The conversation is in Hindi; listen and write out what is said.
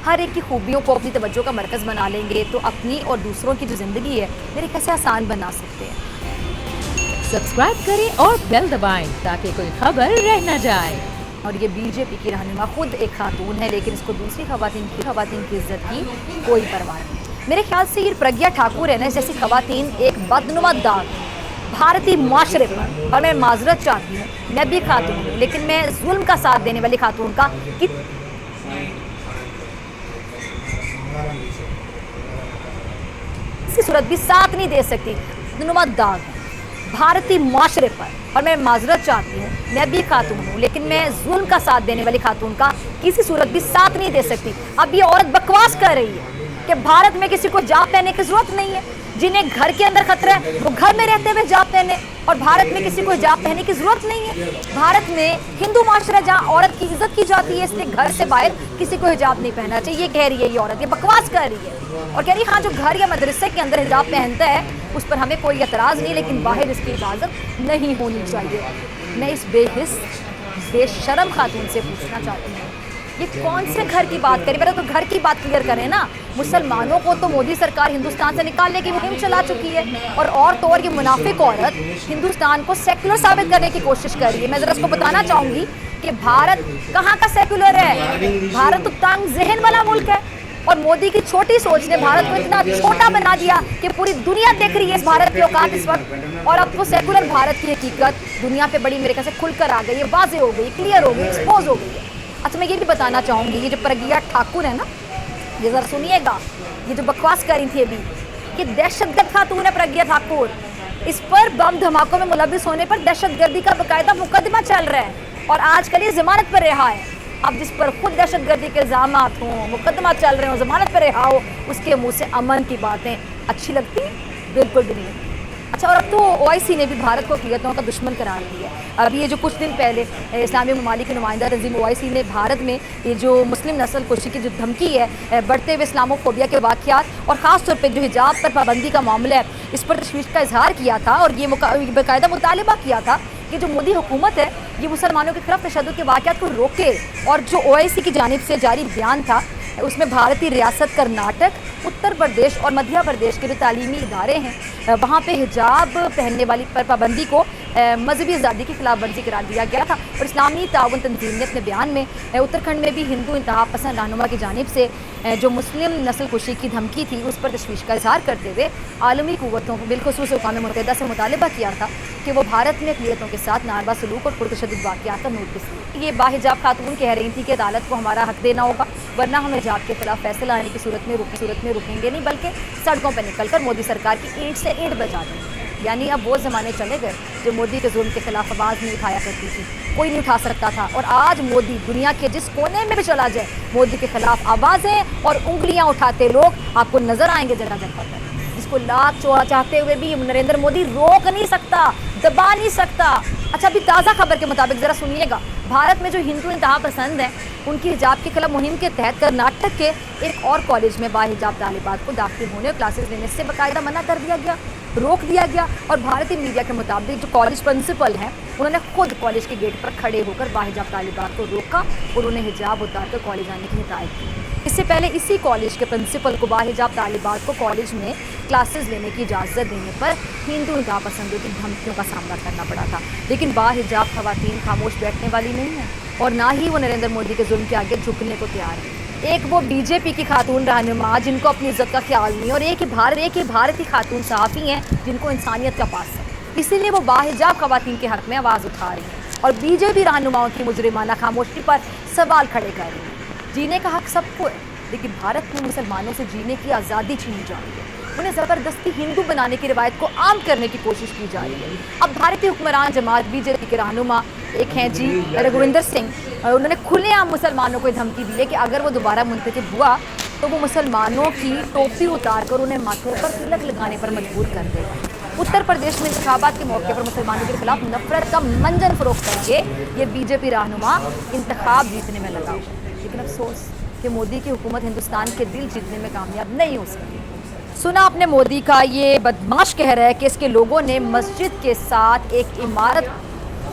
हर एक की खूबियों को अपनी तवज्जो का मरकज़ बना लेंगे तो अपनी और दूसरों की जो ज़िंदगी है मेरे कैसे आसान बना सकते हैं। सब्सक्राइब करें और बेल दबाएं ताकि कोई खबर रह न जाए। और ये बीजेपी की रहनुमा खुद एक खातून है, लेकिन इसको दूसरी खवातीन की इज्जत की कोई परवाह नहीं। मेरे ख्याल से ये प्रज्ञा ठाकुर है ना, जैसी खवातीन एक बदनुमा दाग भारतीय माशरे पर। और मैं माजरत चाहती हूँ, मैं भी खातून हूँ, लेकिन मैं जुल्म का साथ देने वाली खातून का किसी सूरत भी साथ नहीं दे सकती। बदनुमा दाग भारतीय माशरे पर। और मैं माजरत चाहती हूँ, मैं भी खातून हूँ, लेकिन मैं जुल्म का साथ देने वाली खातून का किसी सूरत भी साथ नहीं दे सकती। अब ये औरत बकवास कर रही है कि भारत में किसी को हिजाब पहनने की जरूरत नहीं है। जिन्हें घर के अंदर खतरा है वो घर में रहते हुए हिजाब पहने, और भारत में किसी को हिजाब पहनने की जरूरत नहीं है। भारत में हिंदू माशरा जहाँ औरत की इज्जत की जाती है, इसलिए घर से बाहर किसी को हिजाब नहीं पहनना चाहिए। ये कह रही है ये औरत, ये बकवास कर रही है और कह रही है हाँ जो घर या मदरसे के अंदर हिजाब पहनता है उस पर हमें कोई एतराज़ नहीं, लेकिन बाहर इसकी इजाज़त नहीं होनी चाहिए। मैं इस बेहिस बेशरम खातून से पूछना चाहती हूँ, ये कौन से घर की बात करें? पहले तो घर की बात क्लियर करें ना। मुसलमानों को तो मोदी सरकार हिंदुस्तान से निकालने की मुहिम चला चुकी है, और तो और ये मुनाफिक औरत हिंदुस्तान को सेकुलर साबित करने की कोशिश कर रही है। मैं ज़रा उसको बताना चाहूँगी कि भारत कहाँ का सेकुलर है। भारत तो तंग जहन वाला मुल्क है, और मोदी की छोटी सोच ने भारत को इतना छोटा बना दिया कि पूरी दुनिया देख रही है इस भारत की औकात इस वक्त। और अब तो सेकुलर भारत की हकीकत दुनिया पे बड़ी मेरे ख्याल से खुलकर आ गई है, वाज़ेह हो गई, क्लियर हो गई, एक्सपोज हो गई है। अच्छा, मैं ये भी बताना चाहूँगी, ये जो प्रज्ञा ठाकुर है ना, ये ज़रा सुनिएगा, ये जो बकवास कर रही थी अभी, ये दहशतगर्द खातून है प्रज्ञा ठाकुर। इस पर बम धमाकों में मुलविस होने पर दहशतगर्दी का बाकायदा मुकदमा चल रहा है, और आजकल ये जमानत पर रिहा है। अब जिस पर खुद दहशतगर्दी के इल्ज़ाम हों, मुकदमा चल रहे हो, जमानत पर रिहा हो, उसके मुँह से अमन की बातें अच्छी लगती हैं? बिल्कुल भी नहीं। अच्छा, और अब तो OIC ने भी भारत को अक़लियतों का दुश्मन करार दिया है। अब ये जो कुछ दिन पहले इस्लामी ममालिक की नुमाइंदा तंजीम OIC ने भारत में ये जो मुस्लिम नस्ल कुशी की जो धमकी है, बढ़ते हुए इस्लामोफोबिया के वाक़यात और ख़ास तौर पे जो हिजाब पर पाबंदी का मामला है, इस पर तशवीश का इजहार किया था, और ये बाकायदा मुतालिबा किया था कि जो मोदी हुकूमत है ये मुसलमानों के खिलाफ तशद्दुद के वाक़यात को रोके। और जो OIC की जानिब से जारी बयान था उसमें भारतीय रियासत कर्नाटक, उत्तर प्रदेश और मध्य प्रदेश के जो तालीमी इदारे हैं वहाँ पे हिजाब पहनने वाली पर पाबंदी को मजहबी आज़ादी की खिलाफ वर्जी करार दिया गया था। और इस्लामी ताउन तंजीम ने अपने बयान में उत्तराखंड में भी हिंदू इंतहा पसंद रहनुमा की जानिब से जो मुस्लिम नस्ल कुशी की धमकी थी उस पर तशवीश का इजहार करते हुए आलमी क़ुव्वतों को बिलखुसूस अक़वाम मुत्तहिदा से मुतालिबा किया था कि वो भारत में अक़लियतों के साथ नारवा सलूक और पुरतशद्दुद वाक़यात का नोटिस लें। ये बाहिजाब खातून कह रही थी कि अदालत को हमारा हक देना होगा, वरना हम हिजाब के खिलाफ फैसला आने की सूरत में रुकेंगे नहीं, बल्कि सड़कों पर निकलकर मोदी सरकार की ईंट से ईंट बजा देंगे। यानी अब वो ज़माने चले गए जो मोदी के जुल्म के खिलाफ आवाज़ नहीं उठाया करती थी, कोई नहीं उठा सकता था। और आज मोदी दुनिया के जिस कोने में भी चला जाए, मोदी के खिलाफ आवाज़ें और उंगलियां उठाते लोग आपको नजर आएंगे जगह जगह पर, जिसको लाख चोरा चाहते हुए भी नरेंद्र मोदी रोक नहीं सकता, दबा नहीं सकता। अच्छा, अभी ताज़ा खबर के मुताबिक ज़रा सुनिएगा, भारत में जो हिंदू इंतहा पसंद हैं उनकी हिजाब के खिलाफ मुहिम के तहत कर्नाटक के एक और कॉलेज में बाहिजाब तालिबात को दाखिल होने और क्लासेस लेने से बाकायदा मना कर दिया गया, रोक दिया गया। और भारतीय मीडिया के मुताबिक जो कॉलेज प्रिंसिपल हैं उन्होंने खुद कॉलेज के गेट पर खड़े होकर बाहिजाब तालिबात को रोका और उन्हें हिजाब उतार कर कॉलेज आने की हिदायत की। इससे पहले इसी कॉलेज के प्रिंसिपल को बाहिजाब तालिबात को कॉलेज में क्लासेस लेने की इजाज़त देने पर हिंदू इंतहा पसंदों की धमकियों का सामना करना पड़ा था। लेकिन बाहिजाब खवातीन खामोश बैठने वाली नहीं है, और ना ही वो नरेंद्र मोदी के जुल्म के आगे झुकने को तैयार है। एक वो बीजेपी की खातून रहनुमा जिनको अपनी इज्जत का ख्याल नहीं, और एक ही भारतीय खातून सहाफ़ी हैं जिनको इंसानियत का पास है, इसीलिए वो बाहिजाब खवातीन के हक़ में आवाज़ उठा रही हैं और बीजेपी रहनुमाओं की मुजरिमाना खामोशी पर सवाल खड़े कर रही हैं। जीने का हक़ सबको है, लेकिन भारत में मुसलमानों से जीने की आज़ादी छीनी जा रही है, उन्हें ज़बरदस्ती हिंदू बनाने की रिवायत को आम करने की कोशिश की जा रही है। अब भारतीय हुक्मरान जमात बीजेपी के रहनुमा एक हैं जी रघुविंदर सिंह, उन्होंने खुलेआम मुसलमानों को धमकी दी है कि अगर वो दोबारा मुंतखब हुआ तो वो मुसलमानों की टोपी उतार कर उन्हें माथे पर तिलक लगाने पर मजबूर कर देगा। उत्तर प्रदेश में इंतखाबात के मौके पर मुसलमानों के खिलाफ नफरत का मंजन फरोख्त करके ये बीजेपी रहनुमा इंतखाब जीतने में लगा हुआ, लेकिन अफसोस कि मोदी की हुकूमत हिंदुस्तान के दिल जीतने में कामयाब नहीं हो सकी। सुना आपने मोदी का, ये बदमाश कह रहा है कि इसके लोगों ने मस्जिद के साथ एक इमारत